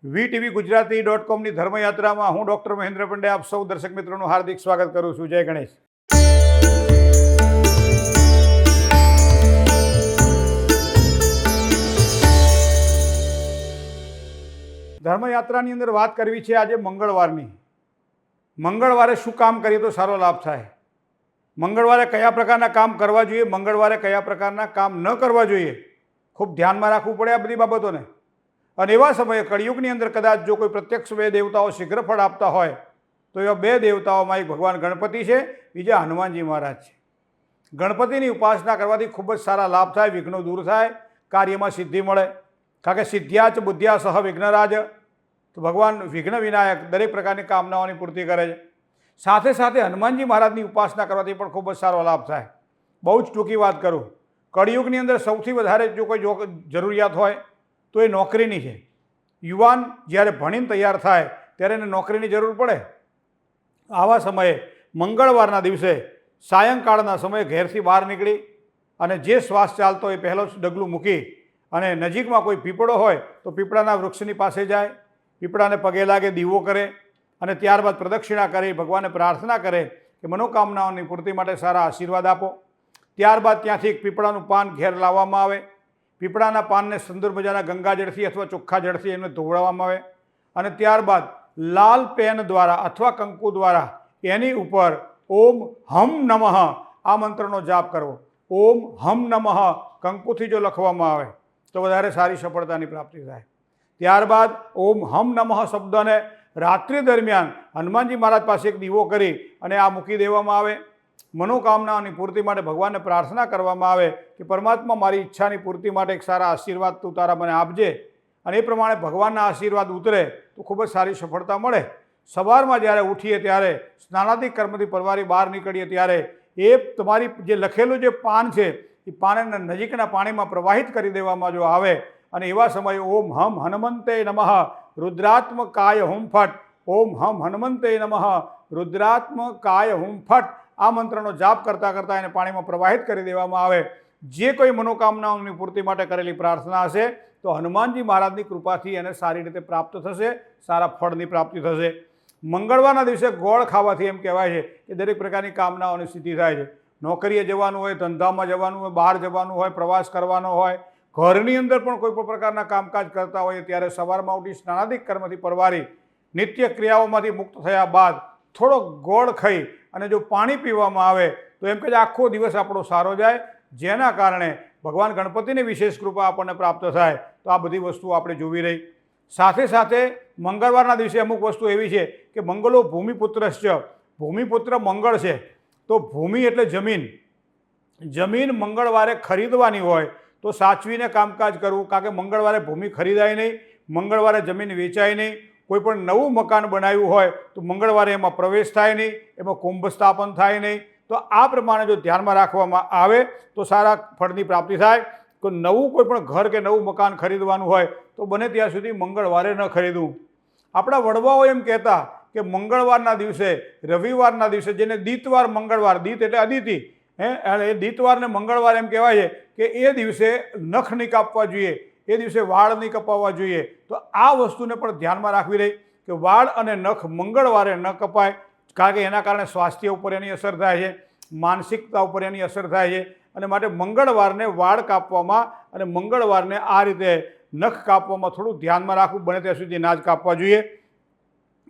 VTV ગુજરાતી.com ની ધર્મયાત્રામાં હું doctor Mahendra પંડે આપ સૌ દર્શક મિત્રોનું હાર્દિક સ્વાગત કરું છું. જય ગણેશ. ધર્મયાત્રાની અંદર વાત કરવી છે આજે મંગળવારની. મંગળવારે શું કામ કરીએ તો સારો લાભ થાય, મંગળવારે કયા પ્રકારના કામ કરવા જોઈએ, મંગળવારે કયા પ્રકારના કામ ન કરવા જોઈએ, ખૂબ ધ્યાનમાં રાખવું પડે આ બધી બાબતોને. અને એવા સમયે કળિયુગની અંદર કદાચ જો કોઈ પ્રત્યક્ષ બે દેવતાઓ શીઘ્ર ફળ આપતા હોય તો એવા બે દેવતાઓમાં એક ભગવાન ગણપતિ છે, બીજા હનુમાનજી મહારાજ છે. ગણપતિની ઉપાસના કરવાથી ખૂબ જ સારા લાભ થાય, વિઘ્નો દૂર થાય, કાર્યમાં સિદ્ધિ મળે. કારણ કે સિદ્ધ્યાચ બુદ્ધ્યા સહ વિઘ્નરાજ, તો ભગવાન વિઘ્ન વિનાયક દરેક પ્રકારની કામનાઓની પૂર્તિ કરે છે. સાથે સાથે હનુમાનજી મહારાજની ઉપાસના કરવાથી પણ ખૂબ જ સારો લાભ થાય. બહુ જ ટૂંકી વાત કરું, કળિયુગની અંદર સૌથી વધારે જો કોઈ જરૂરિયાત હોય તો એ નોકરીની છે. યુવાન જ્યારે ભણીને તૈયાર થાય ત્યારે એને નોકરીની જરૂર પડે. આવા સમયે મંગળવારના દિવસે સાયંકાળના સમયે ઘેરથી બહાર નીકળી અને જે શ્વાસ ચાલતો એ પહેલો ડગલું મૂકી અને નજીકમાં કોઈ પીપળો હોય તો પીપળાના વૃક્ષની પાસે જાય, પીપળાને પગે લાગે, દીવો કરે અને ત્યારબાદ પ્રદક્ષિણા કરી ભગવાનને પ્રાર્થના કરે કે મનોકામનાઓની પૂર્તિ માટે સારા આશીર્વાદ આપો. ત્યારબાદ ત્યાંથી એક પીપળાનું પાન ઘેર લાવવામાં આવે. પીપળાના પાનને સુંદર મજાના ગંગાજળથી અથવા ચોખ્ખા જળથી એને ધોવડાવવામાં આવે અને ત્યારબાદ લાલ પેન દ્વારા અથવા કંકુ દ્વારા એની ઉપર ઓમ હમ નમઃ આ મંત્રનો જાપ કરવો. ઓમ હમ નમઃ કંકુથી જો લખવામાં આવે તો વધારે સારી સફળતાની પ્રાપ્તિ થાય. ત્યારબાદ ઓમ હમ નમઃ શબ્દને રાત્રિ દરમિયાન હનુમાનજી મહારાજ પાસે એક દીવો કરી અને આ મૂકી દેવામાં આવે. મનોકામનાઓની પૂર્તિ માટે ભગવાનને પ્રાર્થના કરવામાં આવે કે પરમાત્મા મારી ઈચ્છાની પૂર્તિ માટે એક સારા આશીર્વાદ તું તારા મને આપજે. અને એ પ્રમાણે ભગવાનના આશીર્વાદ ઉતરે તો ખૂબ જ સારી સફળતા મળે. સવારમાં જ્યારે ઉઠીએ ત્યારે સ્નાનાદિક કર્મથી પરવારી બહાર નીકળીએ ત્યારે એ તમારી જે લખેલું જે પાન છે એ પાનને નજીકના પાણીમાં પ્રવાહિત કરી દેવામાં જો આવે અને એવા સમયે ઓમ હમ હનુમંતે નમઃ રુદ્રાત્મકાય હુમ ફટ, ઓમ હમ હનુમંતે નમઃ રુદ્રાત્મકાય હુમ ફટ આ મંત્રનો જાપ કરતાં કરતાં એને પાણીમાં પ્રવાહિત કરી દેવામાં આવે. જે કોઈ મનોકામનાઓની પૂર્તિ માટે કરેલી પ્રાર્થના હશે તો હનુમાનજી મહારાજની કૃપાથી એને સારી રીતે પ્રાપ્ત થશે, સારા ફળની પ્રાપ્તિ થશે. મંગળવારના દિવસે ગોળ ખાવાથી એમ કહેવાય છે કે દરેક પ્રકારની કામનાઓની સિદ્ધિ થાય છે. નોકરીએ જવાનું હોય, ધંધામાં જવાનું હોય, બહાર જવાનું હોય, પ્રવાસ કરવાનો હોય, ઘરની અંદર પણ કોઈ પણ પ્રકારના કામકાજ કરતા હોય ત્યારે સવારમાં ઉઠી સ્નાનાદિક કર્મથી પરવારી નિત્ય ક્રિયાઓમાંથી મુક્ત થયા બાદ થોડો ગોળ ખાઈ અને જો પાણી પીવામાં આવે તો એમ કે આખો દિવસ આપણો સારો જાય, જેના કારણે ભગવાન ગણપતિની વિશેષ કૃપા આપણને પ્રાપ્ત થાય. તો આ બધી વસ્તુઓ આપણે જોવી રહી. સાથે સાથે મંગળવારના દિવસે અમુક વસ્તુ એવી છે કે મંગળો ભૂમિપુત્રશ્ચ, ભૂમિપુત્ર મંગળ છે. તો ભૂમિ એટલે જમીન, જમીન મંગળવારે ખરીદવાની હોય તો સાચવીને કામકાજ કરવું. કારણ કે મંગળવારે ભૂમિ ખરીદાય નહીં, મંગળવારે જમીન વેચાય નહીં. કોઈ પણ નવું મકાન બનાવ્યું હોય તો મંગળવારે એમાં પ્રવેશ થાય નહીં, એમાં કુંભ સ્થાપન થાય નહીં. તો આ પ્રમાણે જો ધ્યાનમાં રાખવામાં આવે તો સારા ફળની પ્રાપ્તિ થાય. તો નવું કોઈ પણ ઘર કે નવું મકાન ખરીદવાનું હોય તો બને ત્યાં સુધી મંગળવારે ન ખરીદવું. આપણા વડવાઓ એમ કહેતા કે મંગળવારના દિવસે, રવિવારના દિવસે, જેને દીતવાર મંગળવાર, દીત એટલે અદિતિ, એ દીતવારને મંગળવાર એમ કહેવાય છે કે એ દિવસે નખ નહીં કાપવા જોઈએ, એ દિવસે વાળ નહીં કપાવવા જોઈએ. તો આ વસ્તુને પણ ધ્યાનમાં રાખવી રહી કે વાળ અને નખ મંગળવારે ન કપાય. કારણ કે એના કારણે સ્વાસ્થ્ય ઉપર એની અસર થાય છે, માનસિકતા ઉપર એની અસર થાય છે. અને માટે મંગળવારને વાળ કાપવામાં અને મંગળવારને આ રીતે નખ કાપવામાં થોડું ધ્યાનમાં રાખવું. બને ત્યાં સુધી ના જ કાપવા જોઈએ.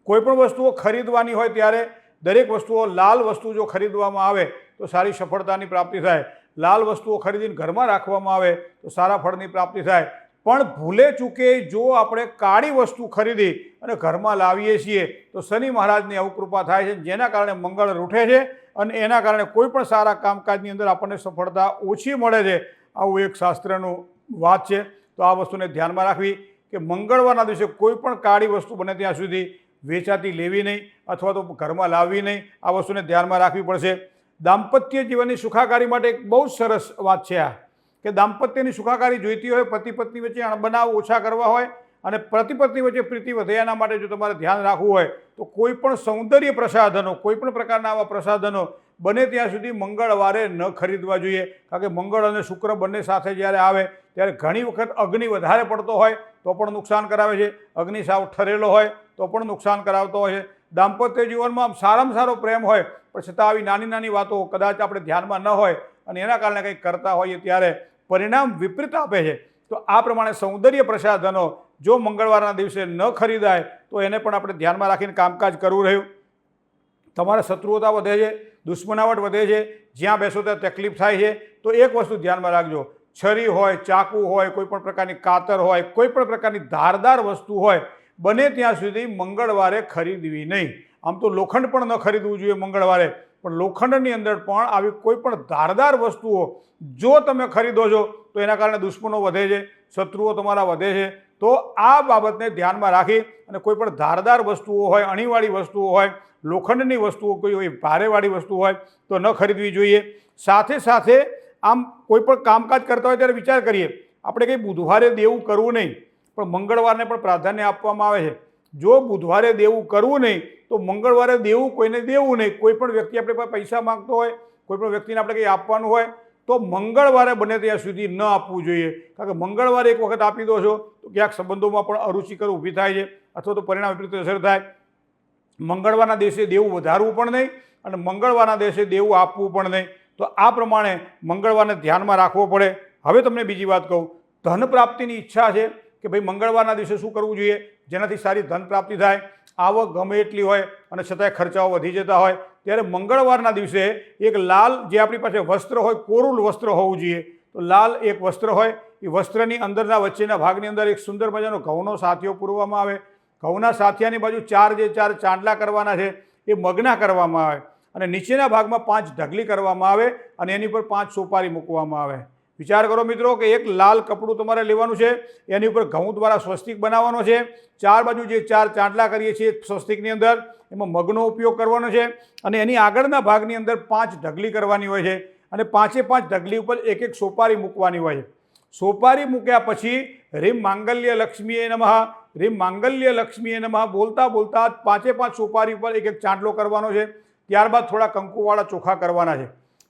કોઈપણ વસ્તુઓ ખરીદવાની હોય ત્યારે દરેક વસ્તુઓ, લાલ વસ્તુ જો ખરીદવામાં આવે તો સારી સફળતાની પ્રાપ્તિ થાય. લાલ વસ્તુઓ ખરીદીને ઘરમાં રાખવામાં આવે તો સારા ફળની પ્રાપ્તિ થાય. પણ ભૂલે ચૂકે જો આપણે કાળી વસ્તુ ખરીદી અને ઘરમાં લાવીએ છીએ તો શનિ મહારાજની અવકૃપા થાય છે, જેના કારણે મંગળ રૂઠે છે અને એના કારણે કોઈ પણ સારા કામકાજની અંદર આપણને સફળતા ઓછી મળે છે. આવું એક શાસ્ત્રનું વાત છે. તો આ વસ્તુને ધ્યાનમાં રાખવી કે મંગળવારના દિવસે કોઈ પણ કાળી વસ્તુ બને ત્યાં સુધી વેચાતી લેવી નહીં અથવા તો ઘરમાં લાવવી નહીં. આ વસ્તુને ધ્યાનમાં રાખવી પડશે. દાંપત્ય જીવનની સુખાકારી માટે એક બહુ સરસ વાત છે આ, કે દાંપત્યની સુખાકારી જોઈતી હોય, પતિ પત્ની વચ્ચે અણબનાવ ઓછા કરવા હોય અને પતિ પત્ની વચ્ચે પ્રીતિ વધે એના માટે જો તમારે ધ્યાન રાખવું હોય તો કોઈ પણ સૌંદર્ય પ્રસાધનો, કોઈ પણ પ્રકારના આવા પ્રસાધનો બને ત્યાં સુધી મંગળવારે ન ખરીદવા જોઈએ. કારણ કે મંગળ અને શુક્ર બંને સાથે જ્યારે આવે ત્યારે ઘણી વખત અગ્નિ વધારે પડતો હોય તો પણ નુકસાન કરાવે છે, અગ્નિ સાવ ઠરેલો હોય તો પણ નુકસાન કરાવતો હોય છે, દાંપત્ય જીવનમાં સારામાં સારો પ્રેમ હોય પણ છતાં આવી નાની નાની વાતો કદાચ આપણે ધ્યાનમાં ન હોય અને એના કારણે કંઈક કરતા હોઈએ ત્યારે પરિણામ વિપરીત આપે છે. તો આ પ્રમાણે સૌંદર્ય પ્રસાધનો જો મંગળવારના દિવસે ન ખરીદાય તો એને પણ આપણે ધ્યાનમાં રાખીને કામકાજ કરવું રહ્યું. તમારા શત્રુતા વધે છે, દુશ્મનાવટ વધે છે, જ્યાં બેસો ત્યાં તકલીફ થાય છે. તો એક વસ્તુ ધ્યાનમાં રાખજો, છરી હોય, ચાકુ હોય, કોઈ પણ પ્રકારની કાતર હોય, કોઈ પણ પ્રકારની ધારદાર વસ્તુ હોય, બને ત્યાં સુધી મંગળવારે ખરીદવી નહીં. આમ તો લોખંડ પણ ન ખરીદવું જોઈએ મંગળવારે, પણ લોખંડની અંદર પણ આવી કોઈ પણ ધારદાર વસ્તુઓ જો તમે ખરીદો છો તો એના કારણે દુશ્મનો વધે છે, શત્રુઓ તમારા વધે છે. તો આ બાબતને ધ્યાનમાં રાખી અને કોઈ પણ ધારદાર વસ્તુઓ હોય, અણીવાળી વસ્તુઓ હોય, લોખંડની વસ્તુઓ કોઈ હોય, ભારેવાળી વસ્તુ હોય તો ન ખરીદવી જોઈએ. સાથે સાથે આમ કોઈ પણ કામકાજ કરતા હોય ત્યારે વિચાર કરીએ, આપણે કંઈ બુધવારે દેવું કરવું નહીં, પણ મંગળવારને પણ પ્રાધાન્ય આપવામાં આવે છે. જો બુધવારે દેવું કરવું નહીં તો મંગળવારે દેવું કોઈને દેવું નહીં. કોઈ પણ વ્યક્તિ આપણે પાસે પૈસા માંગતો હોય, કોઈ પણ વ્યક્તિને આપણે કંઈ આપવાનું હોય તો મંગળવારે બને ત્યાં સુધી ન આપવું જોઈએ. કારણ કે મંગળવારે એક વખત આપી દો છો તો ક્યાંક સંબંધોમાં પણ અરુચિકર ઊભી થાય છે અથવા તો પરિણામ વિપરીત અસર થાય. મંગળવારના દિવસે દેવું વધારવું પણ નહીં અને મંગળવારના દિવસે દેવું આપવું પણ નહીં. તો આ પ્રમાણે મંગળવારને ધ્યાનમાં રાખવો પડે. હવે તમને બીજી વાત કહું, ધન પ્રાપ્તિની ઈચ્છા છે કે ભાઈ મંગળવારના દિવસે શું કરવું જોઈએ જેનાથી સારી ધન પ્રાપ્તિ થાય. આવક ગમે એટલી હોય અને છતાંય ખર્ચાઓ વધી જતા હોય ત્યારે મંગળવારના દિવસે એક લાલ, જે આપણી પાસે વસ્ત્ર હોય, કોરું વસ્ત્ર હોવું જોઈએ. તો લાલ એક વસ્ત્ર હોય, એ વસ્ત્રની અંદરના વચ્ચેના ભાગની અંદર એક સુંદર મજાનો ઘઉંનો સાથિયો પૂરવામાં આવે. ઘઉંના સાથિયાની બાજુ ચાર ચાંદલા કરવાના છે એ મગના કરવામાં આવે અને નીચેના ભાગમાં 5 ઢગલી કરવામાં આવે અને એની પર 5 સોપારી મૂકવામાં આવે. વિચાર કરો મિત્રો કે એક લાલ કપડું તમારે લેવાનું છે, એની ઉપર ઘઉં દ્વારા સ્વસ્તિક બનાવવાનો છે, ચાર બાજુ જે 4 ચાંદલા કરીએ છીએ સ્વસ્તિકની અંદર એમાં મગનો ઉપયોગ કરવાનો છે અને એની આગળના ભાગની અંદર 5 ઢગલી કરવાની હોય છે અને 5 ઢગલી ઉપર એક એક સોપારી મૂકવાની હોય છે. સોપારી મૂક્યા પછી રીમ માંગલ્ય લક્ષ્મીએ નમઃ, રીમ માંગલ્ય લક્ષ્મીએ નમઃ બોલતા બોલતા 5 સોપારી ઉપર એક એક ચાંદલો કરવાનો છે. ત્યારબાદ થોડા કંકુવાળા ચોખા કરવાના છે.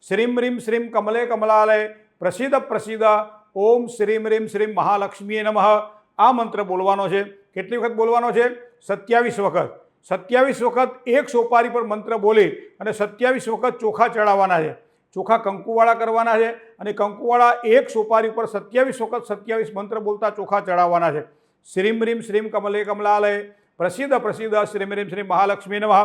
શ્રીમ રીમ શ્રીમ કમલે કમલાલય પ્રસિદ્ધ પ્રસિદ્ધ ઓમ શ્રીમ રીમ શ્રીમ મહાલક્ષ્મીએ નમઃ આ મંત્ર બોલવાનો છે. કેટલી વખત બોલવાનો છે? 27 વખત. 27 વખત એક સોપારી પર મંત્ર બોલી અને 27 વખત ચોખા ચડાવવાના છે. ચોખા કંકુવાળા કરવાના છે અને કંકુવાળા એક સોપારી પર 27 વખત 27 મંત્ર બોલતા ચોખા ચડાવવાના છે. શ્રીમ રીમ શ્રીમ કમલે કમલાલય પ્રસિદ્ધ પ્રસિદ્ધ શ્રીમ રીમ શ્રીમ મહાલક્ષ્મી નમઃ.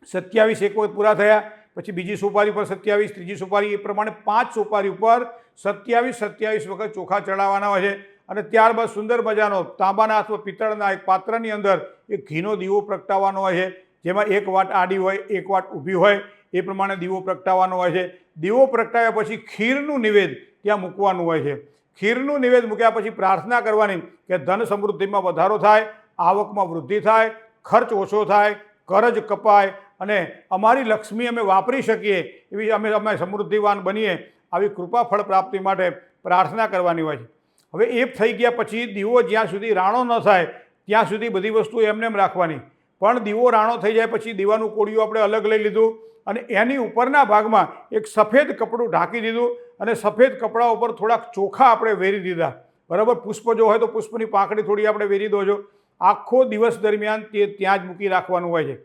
27 એક વખત પૂરા થયા પછી બીજી સોપારી ઉપર 27, ત્રીજી સોપારી, એ પ્રમાણે 5 સોપારી ઉપર 27 વખત ચોખા ચડાવવાના હોય છે અને ત્યારબાદ સુંદર મજાનો તાંબાના અથવા પિત્તળના એક પાત્રની અંદર એક ઘીનો દીવો પ્રગટાવવાનો હોય છે, જેમાં એક વાટ આડી હોય, એક વાટ ઊભી હોય, એ પ્રમાણે દીવો પ્રગટાવવાનો હોય છે. દીવો પ્રગટાવ્યા પછી ખીરનું નિવેદ ત્યાં મૂકવાનું હોય છે. ખીરનું નિવેદ મૂક્યા પછી પ્રાર્થના કરવાની કે ધન સમૃદ્ધિમાં વધારો થાય, આવકમાં વૃદ્ધિ થાય, ખર્ચ ઓછો થાય, કરજ કપાય અને અમારી લક્ષ્મી અમે વાપરી શકીએ એવી અમે સમૃદ્ધિવાન બનીએ, આવી કૃપા ફળ પ્રાપ્તિ માટે પ્રાર્થના કરવાની હોય છે. હવે એ થઈ ગયા પછી દીવો જ્યાં સુધી રાણો ન થાય ત્યાં સુધી બધી વસ્તુ એમને એમ રાખવાની. પણ દીવો રાણો થઈ જાય પછી દીવાનું કોળિયું આપણે અલગ લઈ લીધું અને એની ઉપરના ભાગમાં એક સફેદ કપડું ઢાંકી દીધું અને સફેદ કપડા ઉપર થોડાક ચોખા આપણે વેરી દીધા. બરાબર, પુષ્પ જો હોય તો પુષ્પની પાંખડી થોડી આપણે વેરી દો છો. આખો દિવસ દરમિયાન તે ત્યાં જ મૂકી રાખવાનું હોય છે.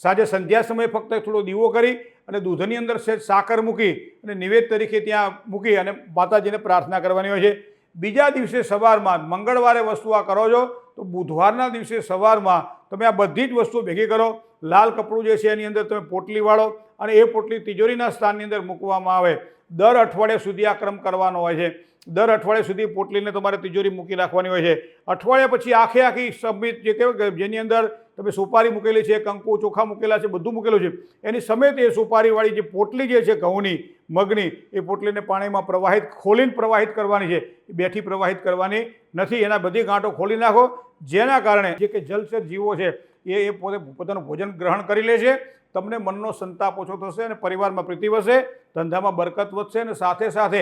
સાંજે સંધ્યા સમયે ફક્ત થોડો દીવો કરી અને દૂધની અંદર સહેજ સાકર મૂકી અને નિવેદ તરીકે ત્યાં મૂકી અને માતાજીને પ્રાર્થના કરવાની હોય છે. બીજા દિવસે સવારમાં, મંગળવારે વસ્તુ આ કરો છો તો બુધવારના દિવસે સવારમાં તમે આ બધી જ વસ્તુઓ ભેગી કરો. લાલ કપડું જે છે એની અંદર તમે પોટલી વાળો અને એ પોટલી તિજોરીના સ્થાનની અંદર મૂકવામાં આવે. દર અઠવાડિયા સુધી આ ક્રમ કરવાનો હોય છે. દર અઠવાડિયા સુધી પોટલીને તમારે તિજોરી મૂકી રાખવાની હોય છે. અઠવાડિયા પછી આખી સમિત જે કહેવાય જેની અંદર તમે સોપારી મૂકેલી છે, કંકુ ચોખા મૂકેલા છે, બધું મૂકેલું છે, એની સમેત એ સોપારીવાળી જે પોટલી જે છે ઘઉંની, મગની, એ પોટલીને પાણીમાં ખોલીને પ્રવાહિત કરવાની છે. એ બેઠી પ્રવાહિત કરવાની નથી. એના બધી ગાંઠો ખોલી નાખો, જેના કારણે જે કે જલચર જીવો છે એ પોતે પોતાનું ભોજન ગ્રહણ કરી લે છે. તમને મનનો સંતાપ ઓછો થશે અને પરિવારમાં પ્રીતિ વધશે, ધંધામાં બરકત વધશે અને સાથે સાથે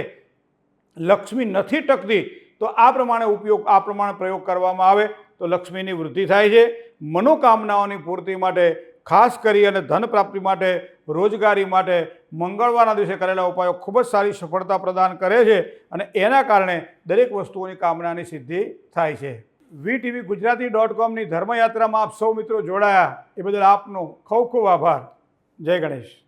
લક્ષ્મી નથી ટકતી તો આ પ્રમાણે પ્રયોગ કરવામાં આવે તો લક્ષ્મીની વૃદ્ધિ થાય છે. મનોકામનાઓની પૂર્તિ માટે, ખાસ કરી અને ધન પ્રાપ્તિ માટે, રોજગારી માટે મંગળવારના દિવસે કરેલા ઉપાયો ખૂબ જ સારી સફળતા પ્રદાન કરે છે અને એના કારણે દરેક વસ્તુઓની કામનાની સિદ્ધિ થાય છે. VTV ગુજરાતી.comની ધર્મયાત્રામાં આપ સૌ મિત્રો જોડાયા એ બદલ આપનો ખૂબ ખૂબ આભાર. જય ગણેશ.